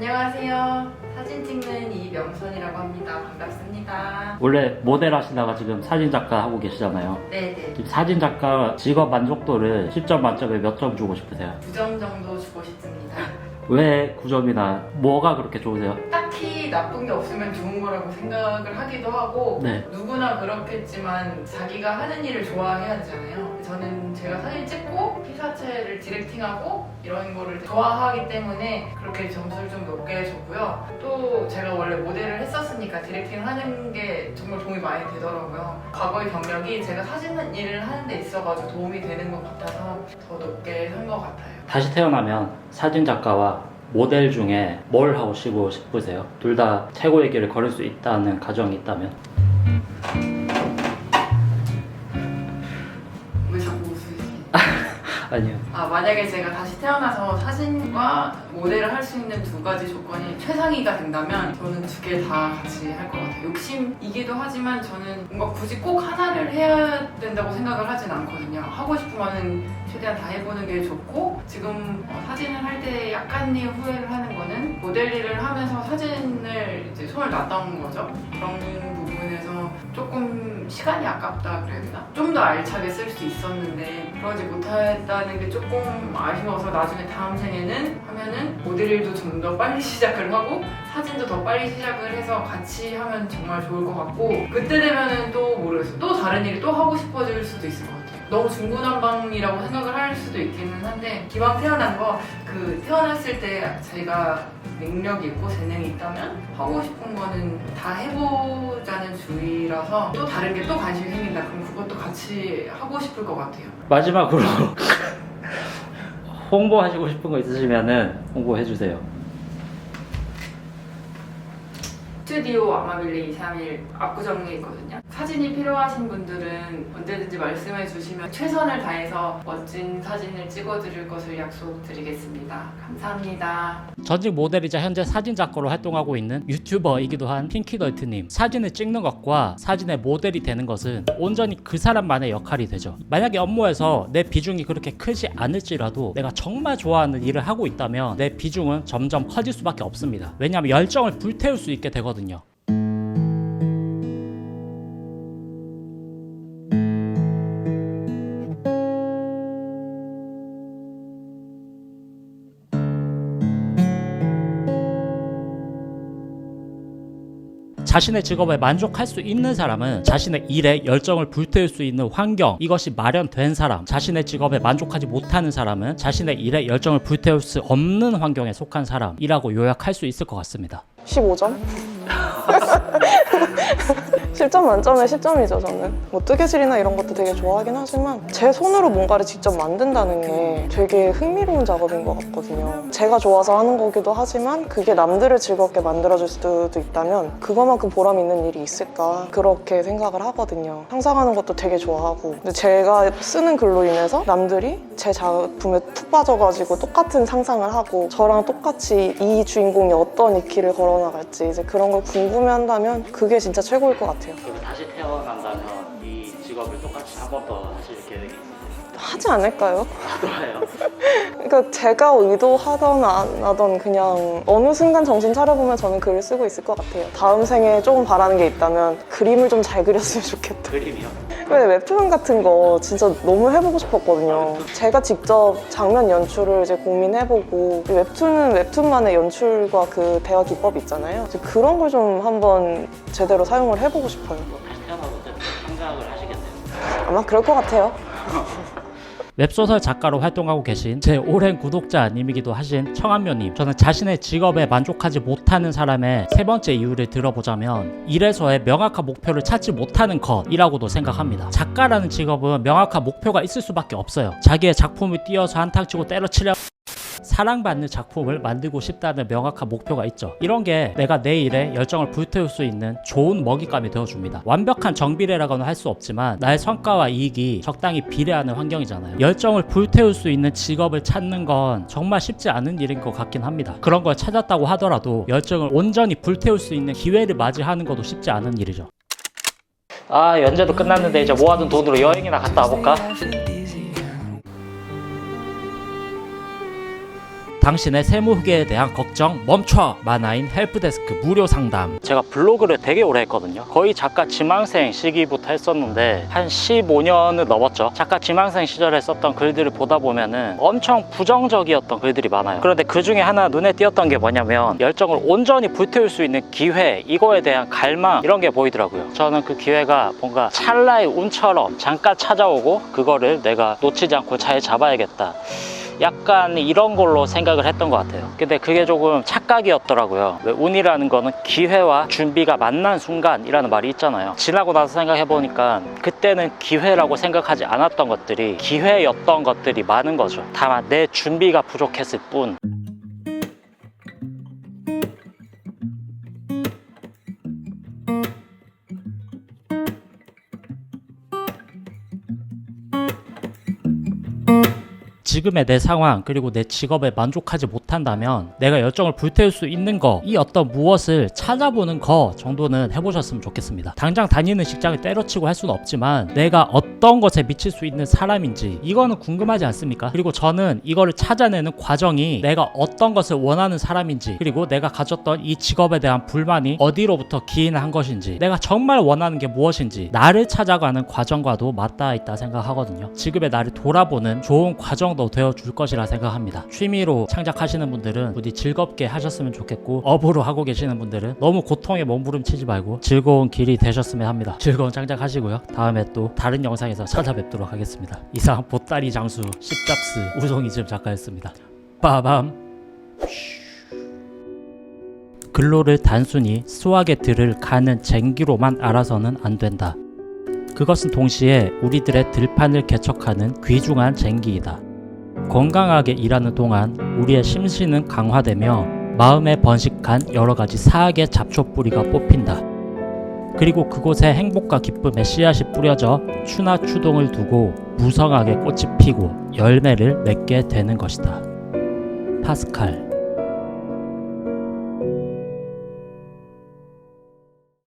안녕하세요. 사진 찍는 이명선이라고 합니다. 반갑습니다. 원래 모델 하시다가 지금 사진작가 하고 계시잖아요. 네네. 지금 사진작가 직업 만족도를 10점 만점에 몇 점 주고 싶으세요? 9점 정도 주고 싶습니다. 왜 9점이나 뭐가 그렇게 좋으세요? 딱히 나쁜 게 없으면 좋은 거라고 생각을 하기도 하고 네. 누구나 그렇겠지만 자기가 하는 일을 좋아해야 되잖아요. 저는 제가 사진 찍고 피사체를 디렉팅하고 이런 거를 좋아하기 때문에 그렇게 점수를 좀 높게 줬고요. 또 제가 원래 모델을 했었으니까 디렉팅을 하는 게 정말 도움이 많이 되더라고요. 과거의 경력이 제가 사진 일을 하는 데 있어가지고 도움이 되는 것 같아서 더 높게 한 것 같아요. 다시 태어나면 사진작가와 모델 중에 뭘 하고 싶으세요? 둘 다 최고의 길을 걸을 수 있다는 가정이 있다면? 왜 자꾸 웃으시지? 아니요. 만약에 제가 다시 태어나서 사진과 모델을 할 수 있는 두 가지 조건이 최상위가 된다면 저는 두 개 다 같이 할 것 같아요. 욕심이기도 하지만 저는 뭔가 굳이 꼭 하나를 해야 된다고 생각을 하진 않거든요. 하고 싶으면 최대한 다 해보는 게 좋고 지금 사진을 할 때 약간의 후회를 하는 거는 모델 일을 하면서 사진을 이제 손을 놨던 거죠. 그런 부분에서 조금 시간이 아깝다 그래야 되나? 좀 더 알차게 쓸 수 있었는데 그러지 못했다는 게 조금 아쉬워서 나중에 다음 생에는 하면은 모델 일도 좀 더 빨리 시작을 하고 사진도 더 빨리 시작을 해서 같이 하면 정말 좋을 것 같고 그때 되면은 또 모르겠어요. 또 다른 일이 또 하고 싶어질 수도 있을 것 같아요. 너무 중구난방이라고 생각을 할 수도 있기는 한데 기왕 태어난 거 태어났을 때 제가 능력이 있고 재능이 있다면 하고 싶은 거는 다 해보자는 주의라서 또 다른 게 또 관심이 생긴다 그럼 그것도 같이 하고 싶을 것 같아요. 마지막으로 홍보하시고 싶은 거 있으시면은 홍보해주세요. 스튜디오 아마빌레 231 압구정에 있거든요. 사진이 필요하신 분들은 언제든지 말씀해 주시면 최선을 다해서 멋진 사진을 찍어드릴 것을 약속드리겠습니다. 감사합니다. 전직 모델이자 현재 사진작가로 활동하고 있는 유튜버이기도 한 핑키덜트님, 사진을 찍는 것과 사진의 모델이 되는 것은 온전히 그 사람만의 역할이 되죠. 만약에 업무에서 내 비중이 그렇게 크지 않을지라도 내가 정말 좋아하는 일을 하고 있다면 내 비중은 점점 커질 수밖에 없습니다. 왜냐하면 열정을 불태울 수 있게 되거든요. 자신의 직업에 만족할 수 있는 사람은 자신의 일에 열정을 불태울 수 있는 환경, 이것이 마련된 사람, 자신의 직업에 만족하지 못하는 사람은 자신의 일에 열정을 불태울 수 없는 환경에 속한 사람이라고 요약할 수 있을 것 같습니다. 15점? 10점 만점에 10점이죠 저는. 뭐 뜨개질이나 이런 것도 되게 좋아하긴 하지만 제 손으로 뭔가를 직접 만든다는 게 되게 흥미로운 작업인 것 같거든요. 제가 좋아서 하는 거기도 하지만 그게 남들을 즐겁게 만들어줄 수도 있다면 그거만큼 보람 있는 일이 있을까 그렇게 생각을 하거든요. 상상하는 것도 되게 좋아하고 근데 제가 쓰는 글로 인해서 남들이 제 작품에 푹 빠져가지고 똑같은 상상을 하고 저랑 똑같이 이 주인공이 어떤 이 길을 걸어나갈지 이제 그런 걸 궁금해한다면 그게 진짜 최고일 것 같아요. 그럼 다시 태어난다면 이 직업을 똑같이 한 번 더 하실 계획이 있으세요? 하지 않을까요? 좋아요. 그러니까 제가 의도하던 안 하던 그냥 어느 순간 정신 차려보면 저는 글을 쓰고 있을 것 같아요. 다음 생에 조금 바라는 게 있다면 그림을 좀 잘 그렸으면 좋겠다. 그림이요? 왜 웹툰 같은 거 진짜 너무 해보고 싶었거든요. 제가 직접 장면 연출을 이제 고민해보고 웹툰은 웹툰만의 연출과 그 대화 기법이 있잖아요. 이제 그런 걸 좀 한번 제대로 사용을 해보고 싶어요. 다시 태어나도 상상을 하시겠네요. 아마 그럴 것 같아요. 웹소설 작가로 활동하고 계신 제 오랜 구독자님이기도 하신 청한묘님, 저는 자신의 직업에 만족하지 못하는 사람의 세 번째 이유를 들어보자면 일에서의 명확한 목표를 찾지 못하는 것이라고도 생각합니다. 작가라는 직업은 명확한 목표가 있을 수밖에 없어요. 자기의 작품을 띄어서 한탕치고 때려치려 사랑받는 작품을 만들고 싶다는 명확한 목표가 있죠. 이런 게 내가 내 일에 열정을 불태울 수 있는 좋은 먹잇감이 되어줍니다. 완벽한 정비례라고는 할 수 없지만 나의 성과와 이익이 적당히 비례하는 환경이잖아요. 열정을 불태울 수 있는 직업을 찾는 건 정말 쉽지 않은 일인 것 같긴 합니다. 그런 걸 찾았다고 하더라도 열정을 온전히 불태울 수 있는 기회를 맞이하는 것도 쉽지 않은 일이죠. 연재도 끝났는데 이제 모아둔 돈으로 여행이나 갔다 와볼까? 당신의 세무회계에 대한 걱정 멈춰! 만화인 헬프데스크 무료 상담. 제가 블로그를 되게 오래 했거든요. 거의 작가 지망생 시기부터 했었는데 한 15년을 넘었죠. 작가 지망생 시절에 썼던 글들을 보다 보면은 엄청 부정적이었던 글들이 많아요. 그런데 그 중에 하나 눈에 띄었던 게 뭐냐면 열정을 온전히 불태울 수 있는 기회, 이거에 대한 갈망, 이런 게 보이더라고요. 저는 그 기회가 뭔가 찰나의 운처럼 잠깐 찾아오고 그거를 내가 놓치지 않고 잘 잡아야겠다, 약간 이런 걸로 생각을 했던 것 같아요. 근데 그게 조금 착각이었더라고요. 왜 운이라는 거는 기회와 준비가 만난 순간이라는 말이 있잖아요. 지나고 나서 생각해보니까 그때는 기회라고 생각하지 않았던 것들이 기회였던 것들이 많은 거죠. 다만 내 준비가 부족했을 뿐. 지금의 내 상황 그리고 내 직업에 만족하지 못한다면 내가 열정을 불태울 수 있는 거, 이 어떤 무엇을 찾아보는 거 정도는 해보셨으면 좋겠습니다. 당장 다니는 직장을 때려치고 할 수는 없지만 내가 어떤 것에 미칠 수 있는 사람인지 이거는 궁금하지 않습니까? 그리고 저는 이거를 찾아내는 과정이 내가 어떤 것을 원하는 사람인지, 그리고 내가 가졌던 이 직업에 대한 불만이 어디로부터 기인한 것인지, 내가 정말 원하는 게 무엇인지 나를 찾아가는 과정과도 맞닿아 있다 생각하거든요. 지금의 나를 돌아보는 좋은 과정도 되어줄 것이라 생각합니다. 취미로 창작하시는 분들은 부디 즐겁게 하셨으면 좋겠고, 업으로 하고 계시는 분들은 너무 고통에 몸부림치지 말고 즐거운 길이 되셨으면 합니다. 즐거운 창작하시고요. 다음에 또 다른 영상에서 찾아뵙도록 하겠습니다. 이상 보따리 장수 씹잡스 우송이즘 작가였습니다. 빠밤. 근로를 단순히 수학의 들을 가는 쟁기로만 알아서는 안 된다. 그것은 동시에 우리들의 들판을 개척하는 귀중한 쟁기이다. 건강하게 일하는 동안 우리의 심신은 강화되며 마음에 번식한 여러가지 사악의 잡초뿌리가 뽑힌다. 그리고 그곳에 행복과 기쁨의 씨앗이 뿌려져 추나 추동을 두고 무성하게 꽃이 피고 열매를 맺게 되는 것이다. 파스칼.